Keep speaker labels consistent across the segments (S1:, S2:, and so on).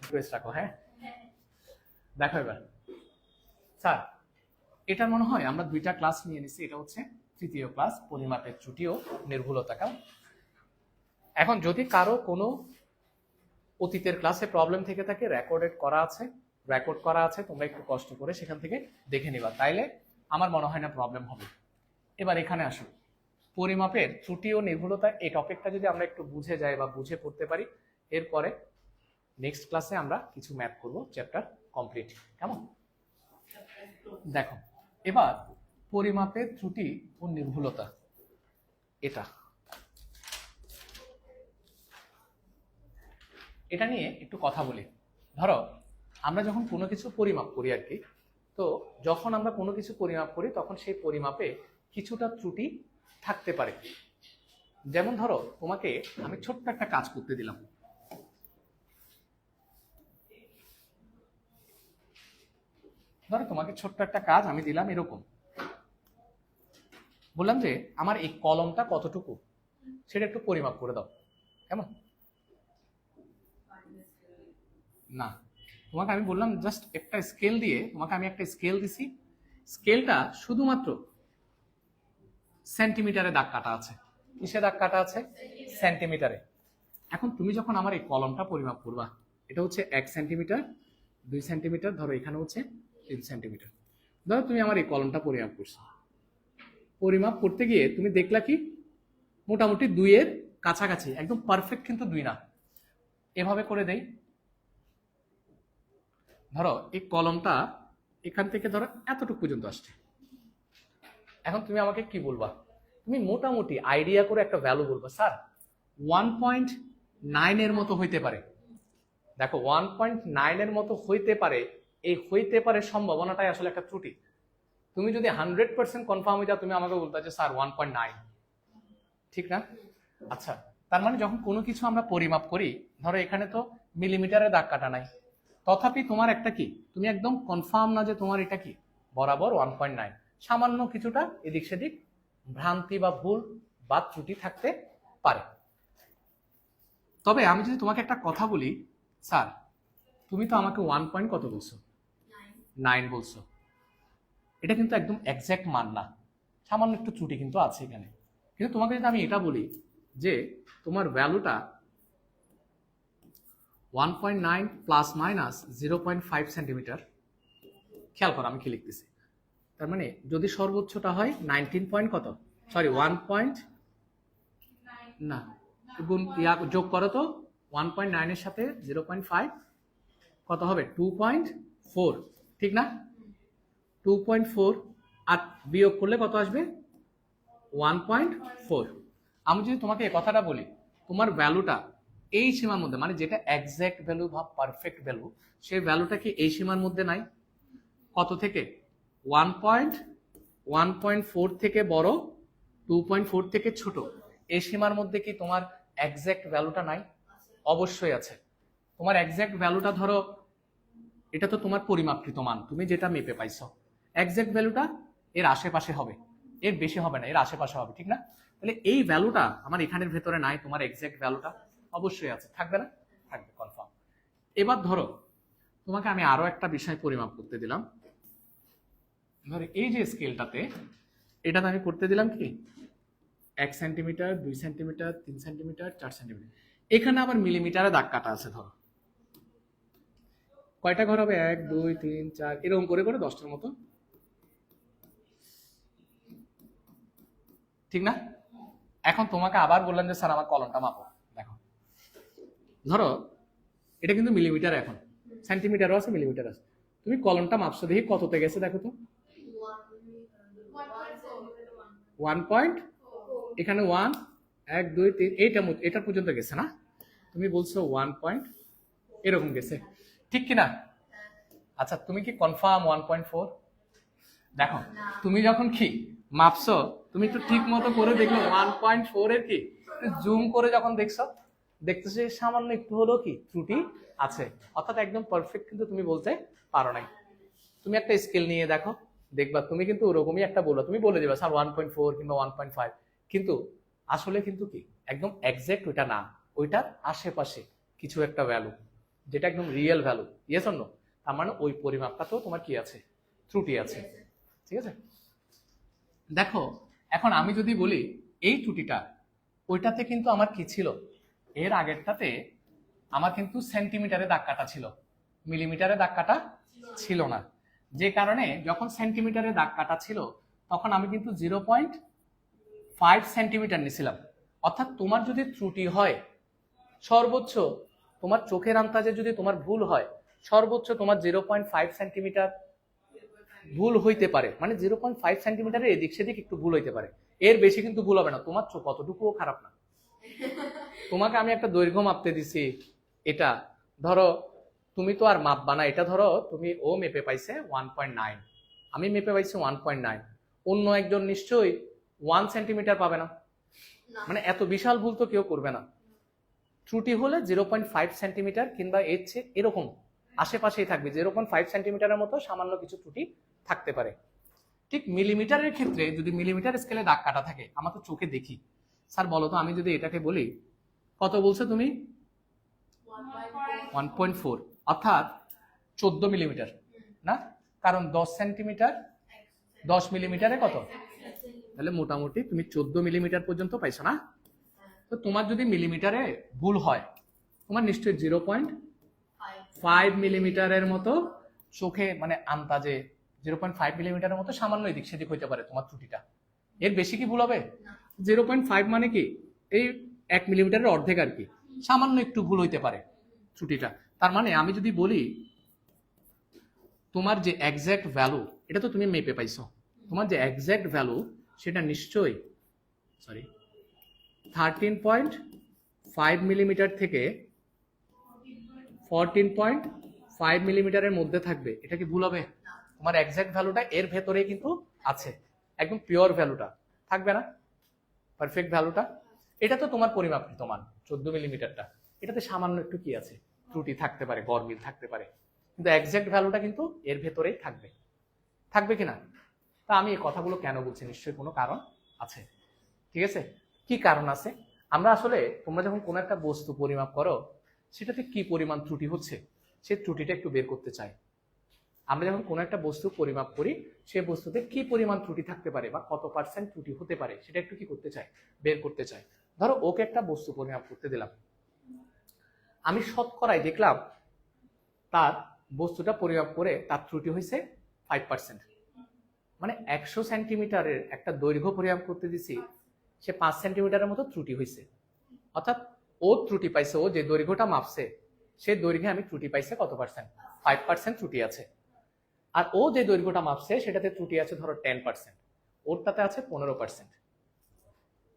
S1: Request রাখো। হ্যাঁ, দেখো এবার স্যার, এটা মনে হয় আমরা দুইটা ক্লাস নিয়ে নিছি। এটা হচ্ছে তৃতীয় ক্লাস, পরিমাপের ত্রুটি ও নির্ভুলতা। কেমন? এখন যদি কারো কোনো অতীতের ক্লাসে প্রবলেম থেকে থাকে, রেকর্ড করা আছে, তোমরা একটু কষ্ট করে সেখান থেকে দেখে নিবা, তাইলে আমার মনে হয় না প্রবলেম হবে। এবার এখানে আসো, পরিমাপের ত্রুটি ও নির্ভুলতা এই টপিকটা যদি আমরা একটু বুঝে যাই বা বুঝে পড়তে পারি, এরপরে নেক্সট ক্লাসে আমরা কিছু ম্যাথ করব, চ্যাপ্টার কমপ্লিট। কেমন? দেখো এবার পরিমাপের ত্রুটি ও নির্ভুলতা, এটা নিয়ে একটু কথা বলি। ধরো আমরা যখন কোনো কিছু পরিমাপ করি আর কি, তো যখন আমরা কোনো কিছু পরিমাপ করি তখন সেই পরিমাপে কিছুটা ত্রুটি থাকতে পারে। যেমন ধরো তোমাকে আমি ছোট্ট একটা কাজ করতে দিলাম, ধরো তোমাকে ছোট্ট একটা কাজ আমি দিলাম এরকম, বললাম যে আমার এই কলমটা কতটুকু সেটা একটু পরিমাপ করে দাও। কেমন? না, তোমাকে আমি বললাম জাস্ট একটা স্কেল দিয়ে, তোমাকে আমি একটা স্কেল দিছি, স্কেলটা শুধুমাত্র সেন্টিমিটারে দাগ কাটা আছে। কিসে দাগ কাটা আছে? সেন্টিমিটারে। এখন তুমি যখন আমার এই কলমটা পরিমাপ করবা, এটা হচ্ছে 1 সেন্টিমিটার, 2 সেন্টিমিটার, ধরো এখানে হচ্ছে 3 সেন্টিমিটার। ধরো তুমি আমার এই কলমটা পরিমাপ করছো, পরিমাপ করতে গিয়ে তুমি দেখলা কি মোটামুটি 2 এর কাছাকাছি, একদম পারফেক্ট কিন্তু 2 না। এভাবে করে দেই, ধরো এই কলমটা এখান থেকে ধরো এতটুকু পর্যন্ত আসছে। এখন তুমি আমাকে কি বলবা? তুমি মোটামুটি আইডিয়া করে একটা ভ্যালু বলবা, স্যার 1.9 এর মতো হইতে পারে। দেখো 1.9 এর মতো হইতে পারে, এই হইতে পারে সম্ভাবনাটাই আসলে একটা ত্রুটি। তুমি যদি 100% কনফার্ম হয়ে যাও, তুমি আমাকে বলতে যে স্যার 1.9, ঠিক না? আচ্ছা, তার মানে যখন কোনো কিছু আমরা পরিমাপ করি, ধরো এখানে তো মিলিমিটারে দাগ কাটা নাই, তথাপি তোমার একটা কি, তুমি একদম কনফার্ম না যে তোমার এটা কি বরাবর 1.9, সামান্য কিছুটা এদিক সেদিক ভ্রান্তি বা ভুল বা ত্রুটি থাকতে পারে। তবে আমি যদি তোমাকে একটা কথা বলি, স্যার তুমি তো আমাকে 1 কত বলছো? 9 বলছো, এটা কিন্তু একদম এক্সাক্ট মান না, সামান্য একটু ত্রুটি কিন্তু আছে এখানে। কিন্তু তোমাকে যদি আমি এটা বলি যে তোমার ভ্যালুটা 1.9 প্লাস মাইনাস 0.5 সেন্টিমিটার, খেয়াল করো আমি কি লিখতেছি, তার মানে যদি সর্বোচ্চটা হয় 19 কত, সরি 1 না, গুণ যোগ করো তো, 1.9 এর সাথে 0.5 কত হবে? 2.4, ঠিক না? 2.4 আর বিয়োগ করলে কত আসবে? 1.4। আমি যদি তোমাকে এই কথাটা বলি, তোমার ভ্যালুটা এই সীমার মধ্যে, মানে যেটা এক্সাক্ট ভ্যালু বা পারফেক্ট ভ্যালু, সেই ভ্যালুটা কি এই সীমার মধ্যে নাই? কত থেকে? 1.4 থেকে বড়, 2.4 থেকে ছোট, এই সীমার মধ্যে কি তোমার এক্সাক্ট ভ্যালুটা নাই? অবশ্যই আছে। তোমার এক্সাক্ট ভ্যালুটা ধরো, এটা তো তোমার পরিমাপকৃত মান, তুমি যেটা মেপে পাইছো, এক্সাক্ট ভ্যালুটা এর আশেপাশে হবে, এর বেশি হবে না, এর আশেপাশে হবে, ঠিক না? তাহলে এই ভ্যালুটা আমার এখানের ভেতরে নাই, তোমার এক্সাক্ট ভ্যালুটা অবশ্যই আছে, থাকবে না? থাকবে, কনফার্ম। এবার ধরো তোমাকে আমি আরো একটা বিষয় পরিমাপ করতে দিলাম, ধরো এই যে স্কেলটাতে, এটাতে আমি করতে দিলাম কি 1 সেন্টিমিটার, 2 সেন্টিমিটার, 3 সেন্টিমিটার, 4 সেন্টিমিটার, এখানে আবার মিলিমিটারে দাগ কাটা আছে। ধরো কয়টা ঘর হবে? 1 2 3 4, এরকম করে করে 10টার মতো, ঠিক না? এখন তোমাকে আবার বললাম যে স্যার আমার কলমটা মাপো। দেখো ধরো এটা কিন্তু মিলিমিটার, এখন সেন্টিমিটারও আছে মিলিমিটার আছে, তুমি কলমটা মাপছো, দেখি কততে গেছে দেখো তো। 1 এখানে 1 1 2 3 এটার পর্যন্ত গেছে না? তুমি বলছো 1 এরকম গেছে, ঠিক কিনা? আচ্ছা, তুমি কি কনফার্ম 1.4? দেখো তুমি যখন কি মাপছো, তুমি একটু ঠিক মতো করে দেখলো 1.4 এর কি জুম করে যখন দেখছো, দেখতেছো সামান্য একটু হলেও কি ত্রুটি আছে, অর্থাৎ একদম পারফেক্ট কিন্তু তুমি বলতে পারো নাই। তুমি একটা স্কেল নিয়ে দেখো, দেখবা তুমি কিন্তু ওরকমই একটা বলো, তুমি বলে দিবা স্যার 1.4 কিংবা 1.5, কিন্তু আসলে কিন্তু কি একদম এক্সাক্ট ওইটা না, ওইটার আশেপাশে কিছু একটা ভ্যালু। যেটা একদম real value, yes or no? তার মানে ওই পরিমাপটাতেও তোমার কি আছে, ত্রুটি আছে। ঠিক আছে, দেখো এখন আমি যদি বলি এই ত্রুটিটা, ওইটাতে কিন্তু আমার কি ছিল, এর আগেরটাতে আমার কিন্তু সেন্টিমিটারে দাগ কাটা ছিল, মিলিমিটারে দাগ কাটা ছিল না। যে কারণে যখন সেন্টিমিটারে দাগ কাটা ছিল তখন আমি কিন্তু 0.5 সেন্টিমিটার নিছিলাম। অর্থাৎ তোমার যদি ত্রুটি হয় সর্বোচ্চ, তোমার চোখের আন্দাজে যদি তোমার ভুল হয় সর্বোচ্চ তোমার 0.5 সেন্টিমিটার ভুল হইতে পারে, মানে 0.5 সেন্টিমিটারের এদিক সেদিক একটু ভুল হইতে পারে, এর বেশি কিন্তু ভুল হবে না। তোমার চোখ কতটুকুও খারাপ না। তোমাকে আমি একটা দৈর্ঘ্য মাপতে দিছি, এটা ধরো তুমি তো আর মাপবা না, এটা ধরো তুমি, ও মেপে পাইছে 1.9, আমি মেপে পাইছি 1.9, অন্য একজন নিশ্চয়ই 1 সেন্টিমিটার পাবে না, মানে এত বিশাল ভুল তো কেউ করবে না। ত্রুটি হলে 0.5 সেন্টিমিটার কিংবা এর চেয়ে এরকম আশেপাশেই থাকবে, 0.5 সেন্টিমিটারের মতো সামান্য কিছু ত্রুটি থাকতে পারে। ঠিক মিলিমিটারের ক্ষেত্রে যদি মিলিমিটার স্কেলে দাগ কাটা থাকে, আমরা তো চোখে দেখি। স্যার বলো তো, আমি যদি এটাকে বলি, কত বলছো তুমি? 1.4, অর্থাৎ 14 মিলিমিটার না, কারণ 10 সেন্টিমিটার 10 মিলিমিটারে কত, তাহলে মোটামুটি তুমি 14 মিলিমিটার পর্যন্ত পাইছো না। তো তোমার যদি মিলিমিটারে ভুল হয়, তোমার নিশ্চয়ই 0.5 মিলিমিটারের মতো চোখে, মানে আন্দাজে 0.5 মিলিমিটারের মতো সামান্য এদিক সেদিক হইতে পারে তোমার ত্রুটিটা। এর বেশি কি ভুল হবে? 0.5 মানে কি, এই 1 মিলিমিটারের অর্ধেক আর কি, সামান্য একটু ভুল হইতে পারে ত্রুটিটা। তার মানে আমি যদি বলি তোমার যে এক্সাক্ট ভ্যালু, এটা তো তুমি মেপে পাইছো, তোমার যে এক্সাক্ট ভ্যালু সেটা নিশ্চয়ই 13.5 মিলিমিটার থেকে 14.5 মিলিমিটারের মধ্যে থাকবে। এটা কি ভুল হবে? তোমার এক্সাক্ট ভ্যালুটা এর ভেতরে কিন্তু আছে, একদম পিওর ভ্যালুটা থাকবে না, পারফেক্ট ভ্যালুটা। এটা তো তোমার পরিমাপকৃত মান 14 মিলিমিটারটা, এটাতে সামান্য একটু কি আছে, ত্রুটি থাকতে পারে, গরমিল থাকতে পারে, কিন্তু এক্সাক্ট ভ্যালুটা কিন্তু এর ভেতরেই থাকবে, থাকবে কিনা? তা আমি এই কথাগুলো কেন বলছি, নিশ্চয়ই কোনো কারণ আছে। ঠিক আছে, কি কারণ আছে? আমরা আসলে, তোমরা যখন কোনো একটা বস্তু পরিমাপ করো সেটাতে কি পরিমাণ ত্রুটি হচ্ছে সেই ত্রুটিটা একটু বের করতে চাই। আমরা যখন কোনো একটা বস্তু পরিমাপ করি সেই বস্তুতে কি পরিমাণ ত্রুটি থাকতে পারে বা কত পার্সেন্ট ত্রুটি হতে পারে সেটা একটু কি করতে চাই, বের করতে চাই। ধরো ওকে একটা বস্তু পরিমাপ করতে দিলাম, আমি শতকরায় দেখলাম তার বস্তুটা পরিমাপ করে তার ত্রুটি হয়েছে 5%, মানে 100 সেন্টিমিটারের একটা দৈর্ঘ্য পরিমাপ করতে দিছি, সে 5 সেন্টিমিটারের মতো ত্রুটি হয়েছে। অর্থাৎ ও ত্রুটি পাইছে, ও যে দৈর্ঘ্যটা মাপছে সে দৈর্ঘ্যে আমি ত্রুটি পাইছে কত পার্সেন্ট, 5% ত্রুটি আছে। আর ও যে দৈর্ঘ্যটা মাপছে সেটাতে ত্রুটি আছে ধরো 10%, ওরটাতে আছে 15%।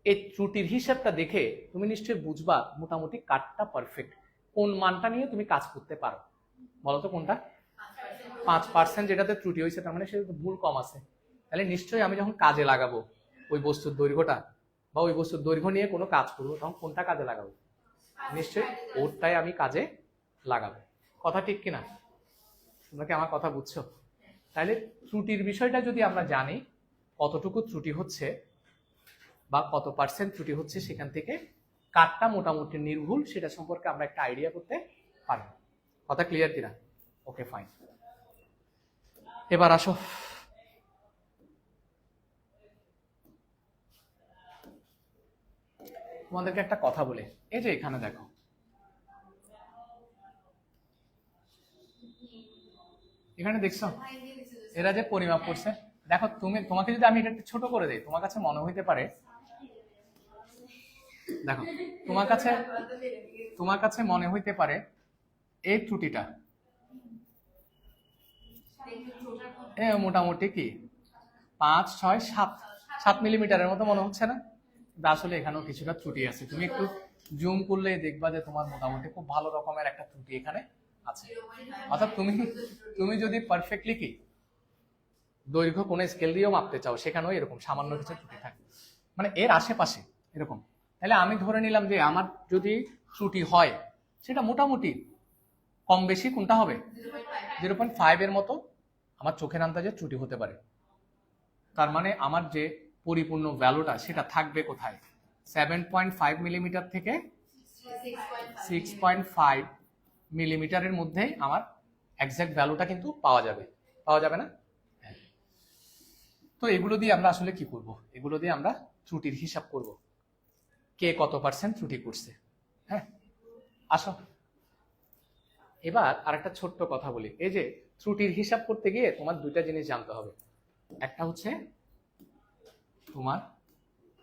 S1: এই ত্রুটির হিসাবটা দেখে তুমি নিশ্চয়ই বুঝবা মোটামুটি কাটটা পারফেক্ট, কোন মানটা নিয়ে তুমি কাজ করতে পারো। বলতো কোনটা? 5% যেটাতে ত্রুটি হয়েছে, তার মানে সেটা ভুল কম আছে। তাহলে নিশ্চয়ই আমি যখন কাজে লাগাবো ওই বস্তুর দৈর্ঘ্যটা বা ওই বস্তুর দৈর্ঘ্য নিয়ে কোনো কাজ করবো, তখন কোনটা কাজে লাগাবো? নিশ্চয়ই ওরটাই আমি কাজে লাগাবো। কথা ঠিক কিনা? তোমরা কি আমার কথা বুঝছো? তাহলে ত্রুটির বিষয়টা যদি আমরা জানি, কতটুকু ত্রুটি হচ্ছে বা কত পার্সেন্ট ত্রুটি হচ্ছে, সেখান থেকে কাটটা মোটামুটি নির্ভুল সেটা সম্পর্কে আমরা একটা আইডিয়া করতে পারবো। কথা ক্লিয়ার কিনা? ওকে ফাইন, এবার আসো তোমাদেরকে একটা কথা বলে। এই যে এখানে দেখো, এখানে দেখছো এরা যে পরিমাপ করছে, দেখো তোমাকে যদি আমি এটা একটু ছোট করে দিই, তোমার কাছে মনে হইতে পারে, দেখো তোমার কাছে মনে হইতে পারে এই ত্রুটিটা মোটামুটি কি 5, 6, 7 মিলিমিটারের মতো মনে হচ্ছে না? আসলে এখানেও কিছুটা ত্রুটি আছে, তুমি একটু জুম করলে দেখবা যে তোমার মোটামুটি খুব ভালো রকমের একটা ত্রুটি এখানে আছে। অর্থাৎ তুমি যদি পারফেক্টলি কি দৈর্ঘ্য কোন স্কেল দিয়েও মাপতে চাও, সেখানেও এরকম সামান্য কিছু ত্রুটি থাকে, মানে এর আশেপাশে এরকম। তাহলে আমি ধরে নিলাম যে আমার যদি ত্রুটি হয় সেটা মোটামুটি কম বেশি কোনটা হবে, 0.5 এর মতো আমার চোখের আন্দাজে ত্রুটি হতে পারে। তার মানে আমার যে পরিপূর্ণ ভ্যালুটা সেটা থাকবে কোথায়, 7.5 মিলিমিটার থেকে 6.5 মিলিমিটারের মধ্যে আমার এক্সাক্ট ভ্যালুটা কিন্তু পাওয়া যাবে না? হ্যাঁ। তো এগুলো দিয়ে আমরা আসলে কি করব? এগুলো দিয়ে আমরা ত্রুটির হিসাব করব, কে কত পার্সেন্ট ত্রুটি করছে। হ্যাঁ, আসো এবার আরেকটা ছোট্ট কথা বলি। এই যে ত্রুটির হিসাব করতে গিয়ে তোমার দুইটা জিনিস জানতে হবে। একটা হচ্ছে তোমার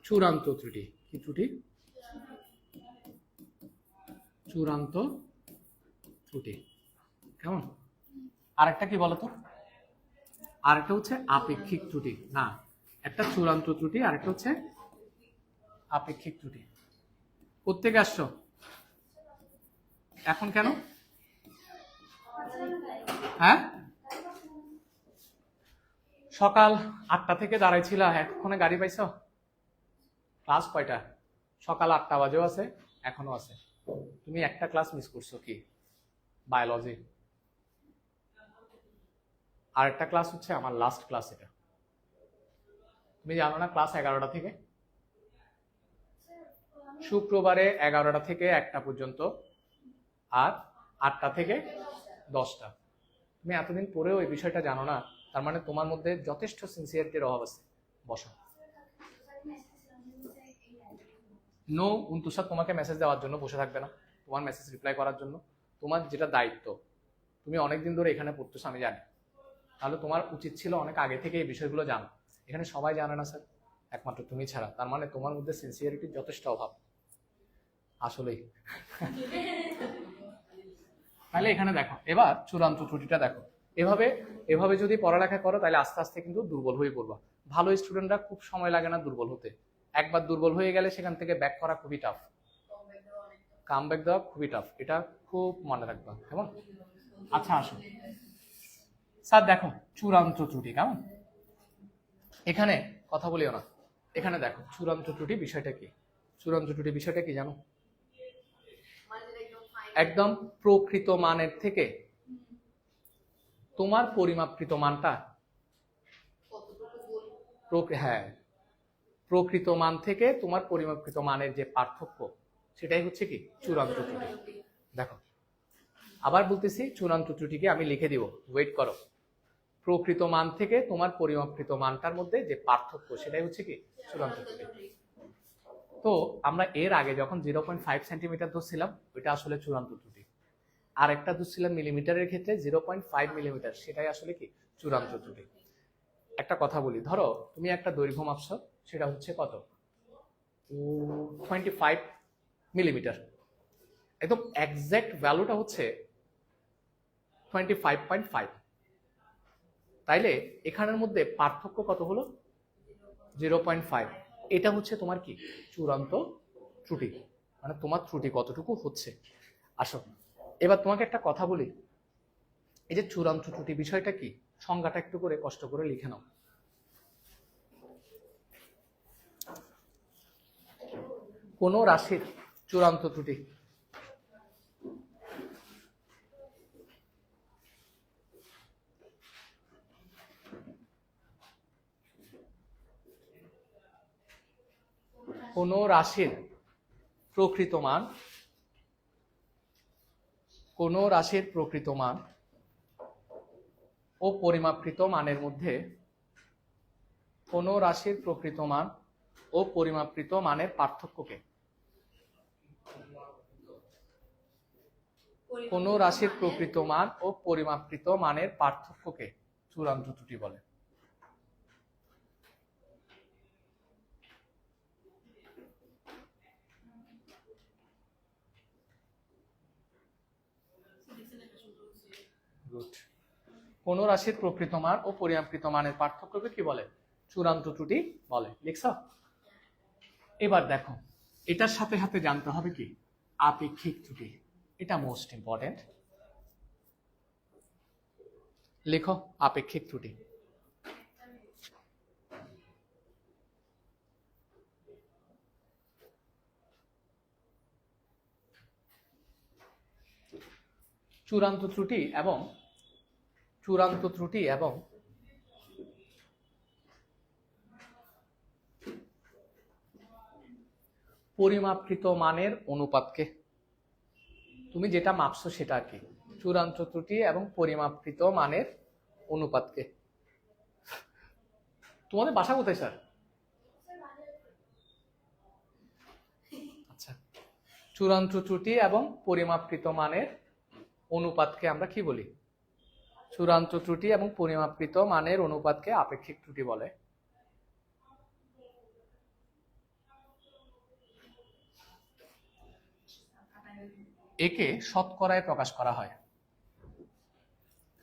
S1: চূড়ান্ত ত্রুটি। কি ত্রুটি? চূড়ান্ত ত্রুটি। কেমন? আরেকটা কি বলতো? আরেকটা হচ্ছে আপেক্ষিক ত্রুটি। না, একটা চূড়ান্ত ত্রুটি, আরেকটা হচ্ছে আপেক্ষিক ত্রুটি। কোত্থেকে আসছো এখন? কেন? হ্যাঁ, সকাল 8টা থেকে দাঁড়াইছিল, এক্ষণে গাড়ি পাইছো? ক্লাস কয়টা? সকাল 8টা বাজেও আছে, এখনো আছে। তুমি একটা ক্লাস মিস করছো, কি? বায়োলজি। আর একটা ক্লাস হচ্ছে আমার লাস্ট ক্লাস। এটা তুমি জানো না? ক্লাস 11টা থেকে, শুক্রবারে 11টা থেকে 1টা পর্যন্ত, আর 8টা থেকে 10টা। তুমি এতদিন পরেও এই বিষয়টা জানো না, তার মানে তোমার মধ্যে যথেষ্ট সিনসিয়ারিটির অভাব আছে। বসো। নো, উনতুষার তোমাকে মেসেজ দেওয়ার জন্য বসে থাকবে না, তোমার মেসেজ রিপ্লাই করার জন্য। তোমার যেটা দায়িত্ব, তুমি অনেকদিন ধরে এখানে পড়তেছো আমি জানি, তাহলে তোমার উচিত ছিল অনেক আগে থেকে এই বিষয়গুলো জানো। এখানে সবাই জানে না স্যার, একমাত্র তুমি ছাড়া। তার মানে তোমার মধ্যে সিনসিয়ারিটির যথেষ্ট অভাব আসলেই। তাহলে এখানে দেখো, এবার চূড়ান্ত ত্রুটিটা দেখো। এভাবে এভাবে যদি পড়ালেখা করো তাহলে আস্তে আস্তে কিন্তু দুর্বল হয়ে পড়বা। ভালো স্টুডেন্টরা খুব সময় লাগে না দুর্বল হতে। একবার দুর্বল হয়ে গেলে সেখান থেকে ব্যাক করা খুবই টাফ, কাম ব্যাক দেওয়া খুবই টাফ। এটা খুব মনে রাখবা, কেমন? আচ্ছা আসো স্যার, দেখো চূড়ান্ত ত্রুটি কেমন। এখানে কথা বলিও না, এখানে দেখো চূড়ান্ত ত্রুটি বিষয়টা কি। চূড়ান্ত ত্রুটি বিষয়টা কি জানো? একদম প্রকৃত মানের থেকে তোমার পরিমাপকৃত মানটা, হ্যাঁ, প্রকৃত মান থেকে তোমার পরিমাপকৃত মানের যে পার্থক্য, সেটাই হচ্ছে কি চূড়ান্ত ত্রুটি। দেখো আবার বলতেছি, চূড়ান্ত ত্রুটিকে আমি লিখে দিব, ওয়েট করো। প্রকৃত মান থেকে তোমার পরিমাপকৃত মানটার মধ্যে যে পার্থক্য, সেটাই হচ্ছে কি চূড়ান্ত ত্রুটি। তো আমরা এর আগে যখন 0.5 সেন্টিমিটার ধরছিলাম, ওইটা আসলে চূড়ান্ত ত্রুটি। আর একটা ধরছিলাম মিলিমিটারের ক্ষেত্রে 0.5 মিলিমিটার, সেটাই আসলে কি চূড়ান্ত ত্রুটি। একটা কথা বলি, ধরো তুমি একটা দৈর্ঘ্য মাপছো, সেটা হচ্ছে কত? 25 মিলিমিটার। একদম এক্সাক্ট ভ্যালুটা হচ্ছে 25.5। তাইলে এখানের মধ্যে পার্থক্য কত হলো? 0.5। এটা হচ্ছে তোমার কি চূড়ান্ত ত্রুটি, মানে তোমার ত্রুটি কতটুকু হচ্ছে। আসো এবার তোমাকে একটা কথা বলি, এই যে চূড়ান্ত ত্রুটি বিষয়টা কি, সংজ্ঞাটা একটু করে কষ্ট করে লিখে নাও। কোন রাশির চূড়ান্ত ত্রুটি? কোন রাশির প্রকৃত মান, কোন রাশির প্রকৃত মান ও পরিমাপকৃত মানের মধ্যে, কোন রাশির প্রকৃত মান ও পরিমাপকৃত মানের পার্থক্যকে, কোন রাশির প্রকৃত মান ও পরিমাপকৃত মানের পার্থক্যকে চূড়ান্ত ত্রুটি বলে। গুড। কোন রাশির প্রকৃত মান ও পরিমাপকৃত মানের পার্থক্যকে কি বলে? চূড়ান্ত ত্রুটি বলে। লিখছ? এবার দেখো, এটার সাথে সাথে জানতে হবে কি আপেক্ষিক ত্রুটি। এটা মোস্ট ইম্পর্টেন্ট। লেখো আপেক্ষিক ত্রুটি। চূড়ান্ত ত্রুটি এবং পরিমাপকৃত মানের অনুপাতকে, তুমি যেটা মাপছো সেটা আর কি, চূড়ান্ত ত্রুটি এবং পরিমাপকৃত মানের অনুপাতকে। তোমাদের বাসা কোথায় স্যার? আচ্ছা, চূড়ান্ত ত্রুটি এবং পরিমাপকৃত মানের অনুপাতকে আমরা কি বলি? চূড়ান্ত ত্রুটি এবং পরিমাপকৃত মানের অনুপাতকে আপেক্ষিক ত্রুটি বলে। একে শতকরায় প্রকাশ করা হয়।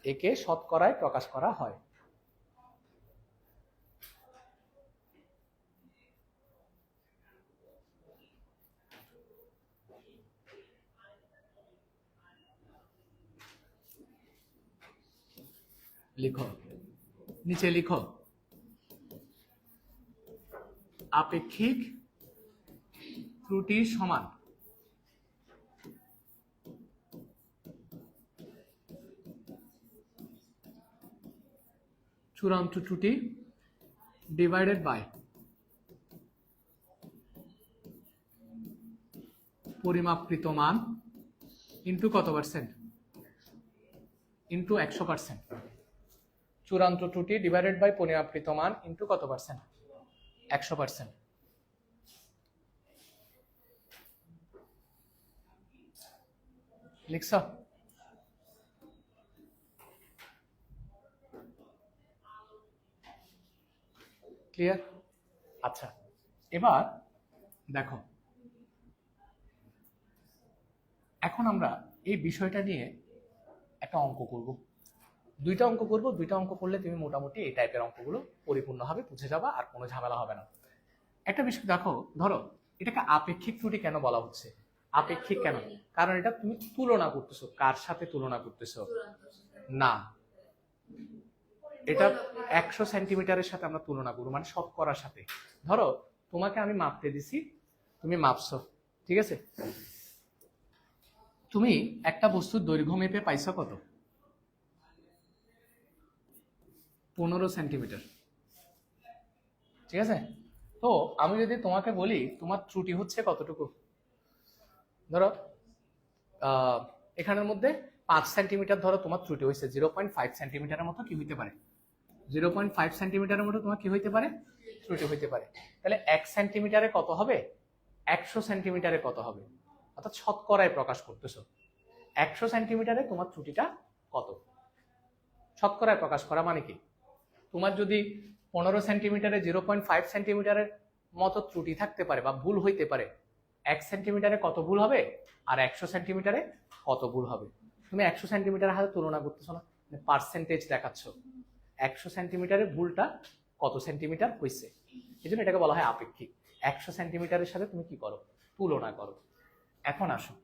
S1: একে শতকরায় প্রকাশ করা হয়। লিখো, নিচে লিখো, আপেক্ষিক ত্রুটির সমান চূড়ান্ত ত্রুটি ডিভাইডেড বাই পরিমাপকৃত মান ইন্টু কত পার্সেন্ট? ইন্টু 100%। চূড়ান্ত ত্রুটি ডিভাইডেড বাই পরিমাপকৃত মান ইন্টু কত পার্সেন্ট? 100%। লিখছ? ক্লিয়ার? আচ্ছা, এবার দেখো, এখন আমরা এই বিষয়টা নিয়ে একটা অঙ্ক করব। দুইটা অঙ্ক করব, দুইটা অঙ্ক করলে তুমি মোটামুটি এই টাইপের অঙ্কগুলো পরিপূর্ণভাবে বুঝে যাবা, আর কোনো ঝামেলা হবে না। একটা বিষয় দেখো, ধরো এটাকে আপেক্ষিক ত্রুটি কেন বলা হচ্ছে? আপেক্ষিক কেন? কারণ এটা তুমি তুলনা করতেছো। কার সাথে তুলনা করতেছো? না, এটা 100 সেন্টিমিটারের সাথে আমরা তুলনা করবো, মানে শতকরার সাথে। ধরো তোমাকে আমি মাপতে দিছি, তুমি মাপছো, ঠিক আছে? তুমি একটা বস্তুর দৈর্ঘ্য মেপে পাইছো কত? 15 সেন্টিমিটার, ঠিক আছে? তো আমি যদি তোমাকে বলি তোমার ত্রুটি হচ্ছে কতটুকু, ধরো এখানের মধ্যে 5 সেন্টিমিটার ধরো তোমার ত্রুটি হয়েছে, 0.5 সেন্টিমিটারের মতো কি হইতে পারে? 0.5 সেন্টিমিটারের মতো তোমার কি হইতে পারে? ত্রুটি হইতে পারে। তাহলে 1 সেন্টিমিটারে কত হবে? 100 সেন্টিমিটারে কত হবে? অর্থাৎ শতকরায় প্রকাশ করতেছো। 100 সেন্টিমিটারে তোমার ত্রুটিটা কত? শতকরায় প্রকাশ করা মানে কি? তোমার যদি 15 সেন্টিমিটারে 0.5 সেন্টিমিটারের মতো ত্রুটি থাকতে পারে বা ভুল হইতে পারে, 1 সেন্টিমিটারে কত ভুল হবে আর 100 সেন্টিমিটারে কত ভুল হবে? তুমি 100 সেন্টিমিটারের হাতে তুলনা করতেছো না, পার্সেন্টেজ দেখাচ্ছ। 100 সেন্টিমিটারের ভুলটা কত সেন্টিমিটার হয়েছে, এই জন্য এটাকে বলা হয় আপেক্ষিক। 100 সেন্টিমিটারের সাথে তুমি কি করো? তুলনা করো। এখন আসো,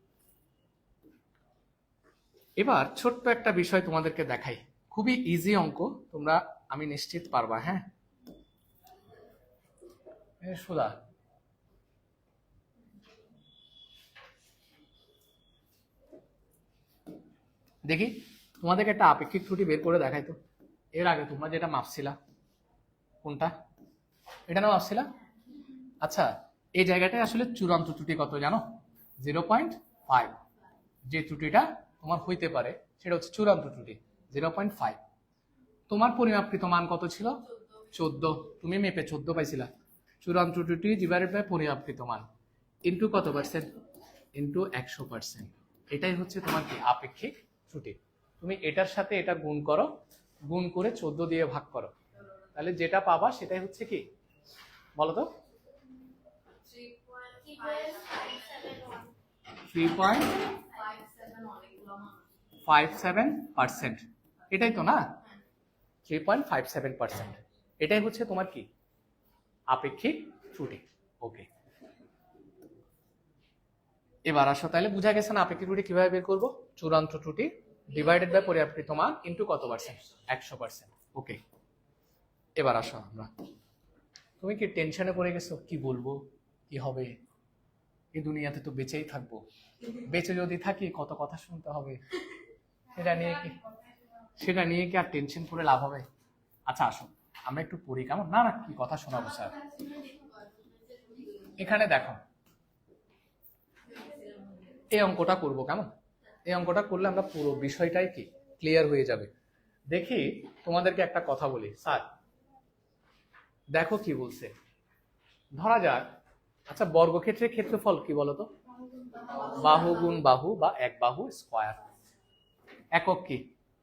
S1: এবার ছোট্ট একটা বিষয় তোমাদেরকে দেখাই, খুবই ইজি অঙ্ক, তোমরা আমি নিশ্চিত পারবা। হ্যাঁ সুদা, দেখি তোমাদেরকে একটা আপেক্ষিক ত্রুটি বের করে দেখাই তো। এর আগে তোমরা যেটা মাপছিলা, কোনটা? এটা না মাপছিলা? আচ্ছা, এই জায়গাটায় আসলে চূড়ান্ত ত্রুটি কত জানো? 0.5। যে ত্রুটিটা তোমার হইতে পারে সেটা হচ্ছে চূড়ান্ত ত্রুটি, 0.5। তোমার পরিমাপকৃত মান কত ছিল? 14। তুমি মেপে 14 পাইছিলা। চূড়ান্ত ত্রুটি ডিভাইডেড বাই পরিমাপকৃত মান ইন্টু কত পার্সেন্ট? ইন্টু 100%। এটাই হচ্ছে তোমার কি? আপেক্ষিক ত্রুটি। তুমি এটার সাথে এটা গুণ করো, গুণ করে 14 দিয়ে ভাগ করো, তাহলে যেটা পাবা সেটাই হচ্ছে কি বলো তো? 3.57%। এটাই তো না? 3.57%। এটাই হচ্ছে তোমার কি? আপেক্ষিক ত্রুটি। ওকে, এবার আসো, তাহলে বুঝা গেছে না আপেক্ষিক ত্রুটি কিভাবে বের করবো? চূড়ান্ত ত্রুটি ডিভাইডেড বাই পরিমাপকৃত মান ইন্টু কত পার্সেন্ট? 100%। ওকে, এবার আসো আমরা, তুমি কি টেনশনে পড়ে গেছো কি বলবো, কি হবে? এই দুনিয়াতে তো বেঁচেই থাকবো, বেঁচে যদি থাকি কত কথা শুনতে হবে, সেটা নিয়ে কি আর টেনশন করে লাভ হবে? আচ্ছা আসো আমরা একটু পড়ি, কেমন? না না, কি কথা শোনাবো স্যার। এখানে দেখো, এই অঙ্কটা করবো, কেমন? এই অঙ্কটা করলে আমরা পুরো বিষয়টাই কি ক্লিয়ার হয়ে যাবে। দেখি তোমাদেরকে একটা কথা বলি, স্যার দেখো কি বলছে। ধরা যাক, আচ্ছা বর্গক্ষেত্রের ক্ষেত্রফল কি বলতো? বাহু গুণ বাহু বা এক বাহু স্কয়ার। একক কি?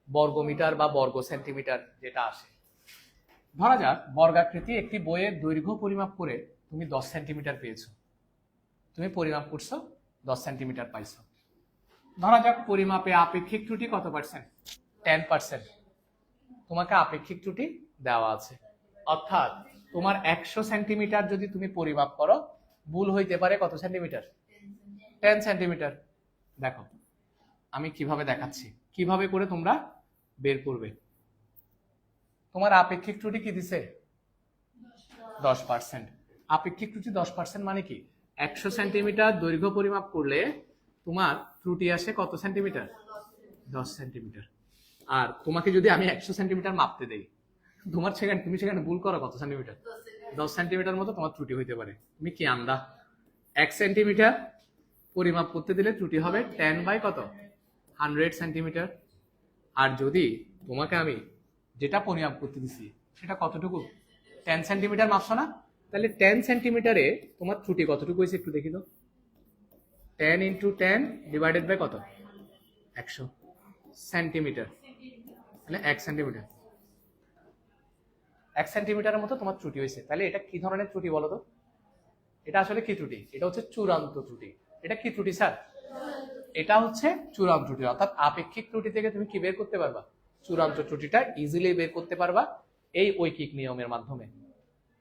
S1: বর্গমিটার বা বর্গ সেন্টিমিটার যেটা আসে। ধরা যাক বর্গাকৃতি একটি বইয়ের দৈর্ঘ্য পরিমাপ করে তুমি 10 সেন্টিমিটার পেয়েছো। তুমি পরিমাপ করছো, 10 সেন্টিমিটার পাইছো। ধরা যাক পরিমাপে আপেক্ষিক ত্রুটি কত পার্সেন্ট? 10%। তোমাকে আপেক্ষিক ত্রুটি দেওয়া আছে, অর্থাৎ তোমার 100 সেন্টিমিটার যদি তুমি পরিমাপ করো, ভুল হইতে পারে কত সেন্টিমিটার? 10 সেন্টিমিটার। দেখো আমি কিভাবে দেখাচ্ছি, কিভাবে করে তোমরা বের করবে। তোমার আপেক্ষিক ত্রুটি কি দিছে? 10%। আপেক্ষিক ত্রুটি 10% মানে কি? 100 সেন্টিমিটার দৈর্ঘ্য পরিমাপ করলে তোমার ত্রুটি আসে কত সেন্টিমিটার? 10 সেন্টিমিটার। আর তোমাকে যদি আমি 100 সেন্টিমিটার মাপতে দেই, তুমি সেখানে ভুল করো কত সেন্টিমিটার? 10 সেন্টিমিটার মতো তোমার ত্রুটি হইতে পারে। তুমি কি আন্দা? 1 সেন্টিমিটার পরিমাপ করতে দিলে ত্রুটি হবে 10 বাই কত? 100 সেন্টিমিটার। আর যদি তোমাকে আমি যেটা পরিমাপ করতে দিছি সেটা কতটুকু? 10 সেন্টিমিটার মাপছো না? তাহলে 10 সেন্টিমিটারে তোমার ত্রুটি কতটুকু হয়েছে একটু দেখি তো। 10 ইন্টু 10 ডিভাইডেড বাই কত? 100 সেন্টিমিটার। মানে 1 সেন্টিমিটার, 1 সেন্টিমিটারের মতো তোমার ত্রুটি হয়েছে। তাহলে এটা কি ধরনের ত্রুটি বলো তো? এটা আসলে কি ত্রুটি? এটা হচ্ছে চূড়ান্ত ত্রুটি। এটা কি ত্রুটি স্যার? এটা হচ্ছে চূড়ান্ত ত্রুটি। অর্থাৎ আপেক্ষিক ত্রুটি থেকে তুমি কি বের করতে পারবা? চূড়ান্ত ত্রুটিটা ইজিলি বের করতে পারবা এই ঐকিক নিয়মের মাধ্যমে,